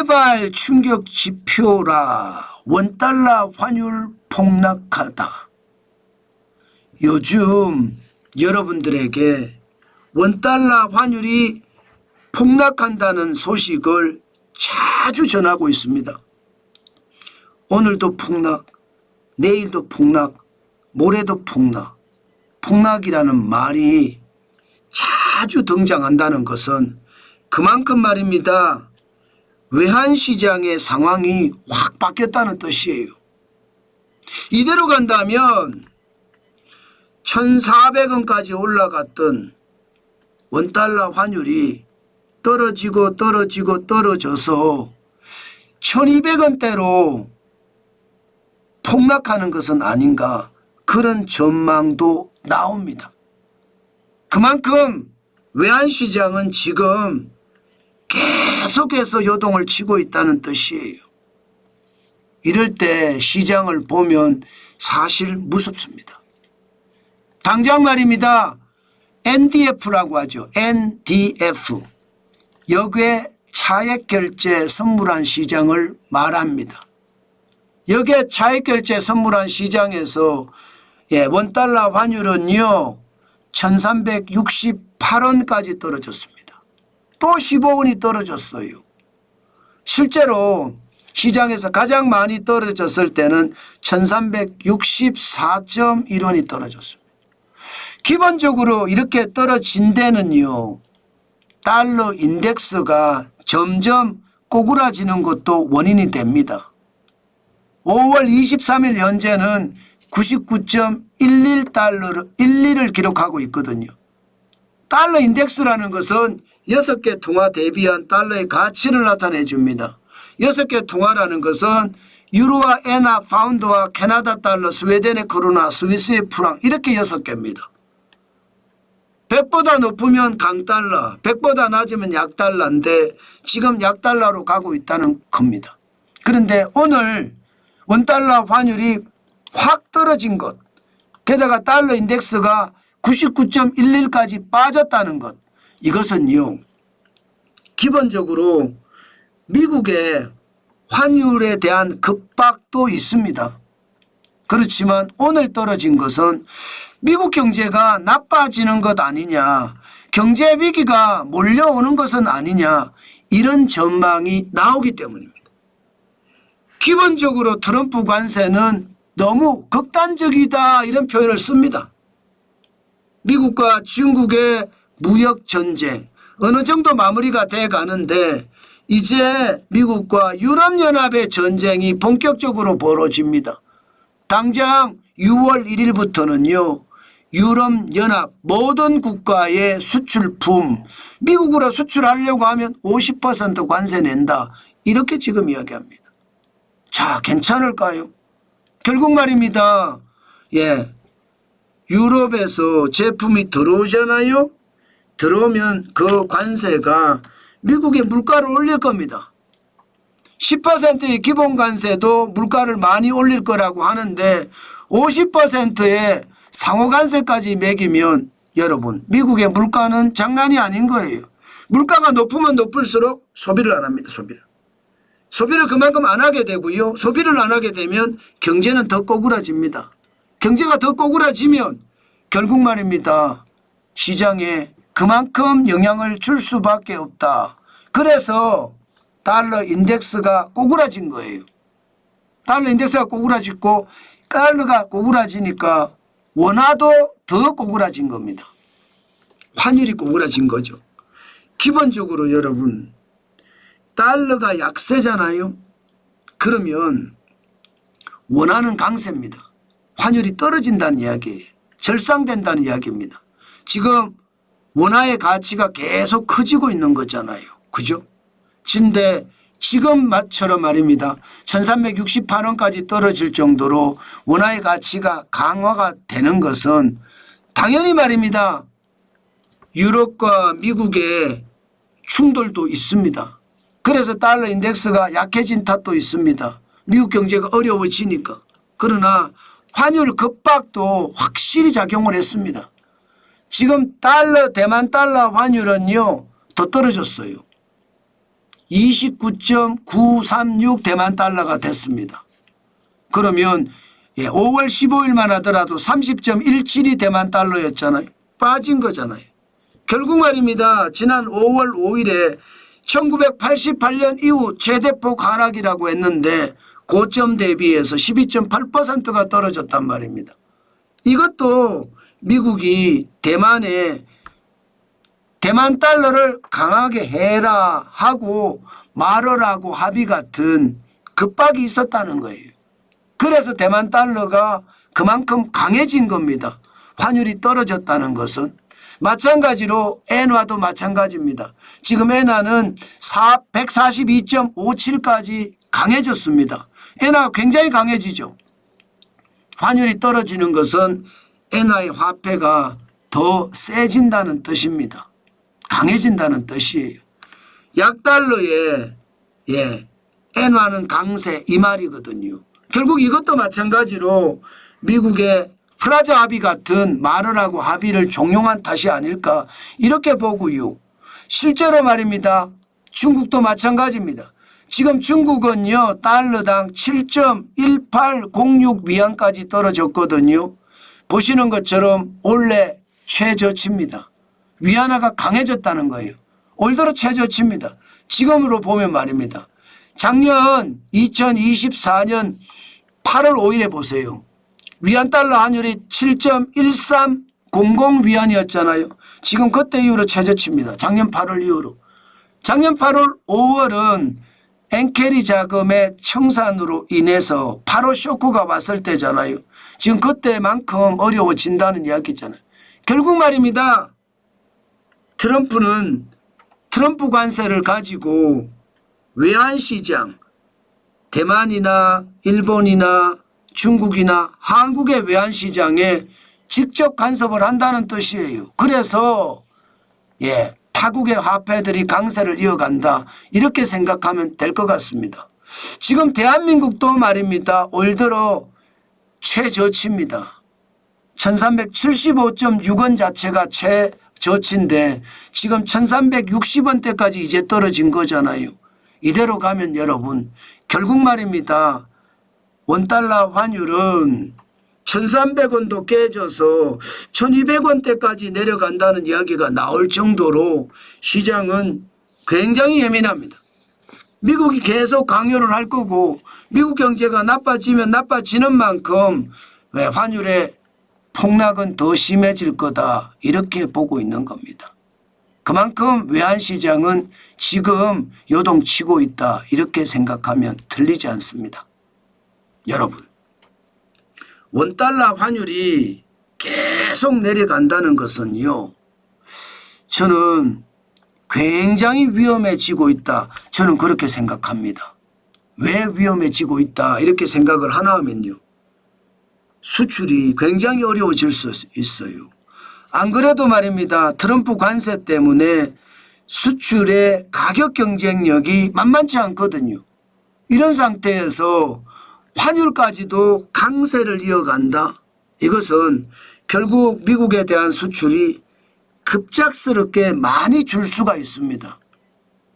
제발 충격 지표라. 원달러 환율 폭락하다. 요즘 여러분들에게 원달러 환율이 폭락한다는 소식을 자주 전하고 있습니다. 오늘도 폭락, 내일도 폭락, 모레도 폭락. 폭락이라는 말이 자주 등장한다는 것은 그만큼 말입니다. 외환시장의 상황이 확 바뀌었다는 뜻이에요. 이대로 간다면 1,400원까지 올라갔던 원달러 환율이 떨어져서 1,200원대로 폭락하는 것은 아닌가, 그런 전망도 나옵니다. 그만큼 외환시장은 지금 계속해서 요동을 치고 있다는 뜻이에요. 이럴 때 시장을 보면 사실 무섭습니다. 당장 말입니다. NDF라고 하죠. NDF. 역외 차액결제 선물한 시장을 말합니다. 역외 차액결제 선물한 시장에서 원달러 환율은요 1,368원까지 떨어졌습니다. 또 15원이 떨어졌어요. 실제로 시장에서 가장 많이 떨어졌을 때는 1,364.1원이 떨어졌습니다. 기본적으로 이렇게 떨어진 데는요, 달러 인덱스가 점점 꼬꾸라지는 것도 원인이 됩니다. 5월 23일 현재는 99.11달러를 기록하고 있거든요. 달러 인덱스라는 것은 6개 통화 대비한 달러의 가치를 나타내 줍니다. 6개 통화라는 것은 유로와 엔화, 파운드와 캐나다 달러, 스웨덴의 크로나, 스위스의 프랑, 이렇게 6개입니다. 100보다 높으면 강달러, 100보다 낮으면 약달러인데 지금 약달러로 가고 있다는 겁니다. 그런데 오늘 원달러 환율이 확 떨어진 것, 게다가 달러 인덱스가 99.11까지 빠졌다는 것, 이것은요 기본적으로 미국의 환율에 대한 급박도 있습니다. 그렇지만 오늘 떨어진 것은 미국 경제가 나빠지는 것 아니냐, 경제 위기가 몰려오는 것은 아니냐, 이런 전망이 나오기 때문입니다. 기본적으로 트럼프 관세는 너무 극단적이다, 이런 표현을 씁니다. 미국과 중국의 무역 전쟁 어느 정도 마무리가 돼 가는데 이제 미국과 유럽연합의 전쟁이 본격적으로 벌어집니다. 당장 6월 1일부터는요 유럽연합 모든 국가의 수출품, 미국으로 수출하려고 하면 50% 관세 낸다, 이렇게 지금 이야기합니다. 자, 괜찮을까요? 결국 말입니다. 유럽에서 제품이 들어오잖아요. 들어오면 그 관세가 미국의 물가를 올릴 겁니다. 10%의 기본 관세도 물가를 많이 올릴 거라고 하는데 50%의 상호 관세까지 매기면 여러분, 미국의 물가는 장난이 아닌 거예요. 물가가 높으면 높을수록 소비를 안 합니다. 소비를 그만큼 안 하게 되고요. 소비를 안 하게 되면 경제는 더 꼬꾸라집니다. 경제가 더 꼬꾸라지면 결국 말입니다. 시장에 그만큼 영향을 줄 수밖에 없다. 그래서 달러 인덱스가 꼬꾸라진 거예요. 달러 인덱스가 꼬꾸라지고 달러가 꼬꾸라지니까 원화도 더 꼬꾸라진 겁니다. 환율이 꼬꾸라진 거죠. 기본적으로 여러분, 달러가 약세잖아요. 그러면 원화는 강세입니다. 환율이 떨어진다는 이야기예요. 절상된다는 이야기입니다. 지금 원화의 가치가 계속 커지고 있는 거잖아요. 그죠? 근데 지금 맛처럼 말입니다. 1,368원까지 떨어질 정도로 원화의 가치가 강화가 되는 것은 당연히 말입니다. 유럽과 미국의 충돌도 있습니다. 그래서 달러 인덱스가 약해진 탓도 있습니다. 미국 경제가 어려워지니까. 그러나 환율 급박도 확실히 작용을 했습니다. 지금 대만 달러 환율은요 더 떨어졌어요. 29.936 대만 달러가 됐습니다. 그러면 5월 15일만 하더라도 30.17이 대만 달러였잖아요. 빠진 거잖아요. 결국 말입니다. 지난 5월 5일에 1988년 이후 최대폭 하락이라고 했는데 고점 대비해서 12.8%가 떨어졌단 말입니다. 이것도 미국이 대만에 대만 달러를 강하게 해라 하고 말으라고 합의 같은 급박이 있었다는 거예요. 그래서 대만 달러가 그만큼 강해진 겁니다. 환율이 떨어졌다는 것은. 마찬가지로 엔화도 마찬가지입니다. 지금 엔화는 142.57까지 강해졌습니다. 엔화가 굉장히 강해지죠. 환율이 떨어지는 것은 엔화의 화폐가 더 세진다는 뜻입니다. 강해진다는 뜻이에요. 약달러에 엔화는 강세 이 말이거든요. 결국 이것도 마찬가지로 미국의 프라자 합의 같은 말을 하고 합의를 종용한 탓이 아닐까 이렇게 보고요. 실제로 말입니다. 중국도 마찬가지입니다. 지금 중국은요 달러당 7.1806 위안까지 떨어졌거든요. 보시는 것처럼 올해 최저치입니다. 위안화가 강해졌다는 거예요. 올 들어 최저치입니다. 지금으로 보면 말입니다. 작년 2024년 8월 5일에 보세요. 위안 달러 환율이 7.1300 위안이었잖아요. 지금 그때 이후로 최저치입니다. 작년 8월 이후로. 작년 8월 5월은 엔캐리 자금의 청산으로 인해서 8월 쇼크가 왔을 때잖아요. 지금 그때만큼 어려워진다는 이야기잖아요. 결국 말입니다. 트럼프는 트럼프 관세를 가지고 외환시장 대만이나 일본이나 중국이나 한국의 외환시장에 직접 간섭을 한다는 뜻이에요. 그래서 타국의 화폐들이 강세를 이어간다 이렇게 생각하면 될 것 같습니다. 지금 대한민국도 말입니다. 올 들어 최저치입니다. 1375.6원 자체가 최저치인데 지금 1360원대까지 이제 떨어진 거잖아요. 이대로 가면 여러분 결국 말입니다. 원달러 환율은 1300원도 깨져서 1200원대까지 내려간다는 이야기가 나올 정도로 시장은 굉장히 예민합니다. 미국이 계속 강요를 할 거고 미국 경제가 나빠지면 나빠지는 만큼 환율의 폭락은 더 심해질 거다 이렇게 보고 있는 겁니다. 그만큼 외환시장은 지금 요동치고 있다 이렇게 생각하면 틀리지 않습니다. 여러분 원달러 환율이 계속 내려간다는 것은요. 저는 굉장히 위험해지고 있다. 저는 그렇게 생각합니다. 왜 위험해지고 있다 이렇게 생각을 하나 하면요. 수출이 굉장히 어려워질 수 있어요. 안 그래도 말입니다. 트럼프 관세 때문에 수출의 가격 경쟁력이 만만치 않거든요. 이런 상태에서 환율까지도 강세를 이어간다. 이것은 결국 미국에 대한 수출이 급작스럽게 많이 줄 수가 있습니다.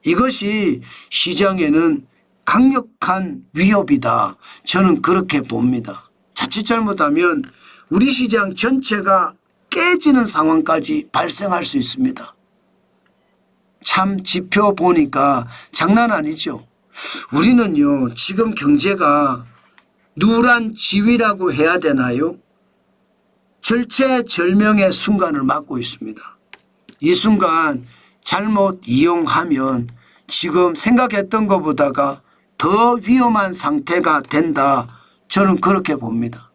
이것이 시장에는 강력한 위협이다. 저는 그렇게 봅니다. 자칫 잘못하면 우리 시장 전체가 깨지는 상황까지 발생할 수 있습니다. 참 지표 보니까 장난 아니죠. 우리는요 지금 경제가 누란 지위라고 해야 되나요? 절체절명의 순간을 맞고 있습니다. 이 순간 잘못 이용하면 지금 생각했던 것보다가 더 위험한 상태가 된다. 저는 그렇게 봅니다.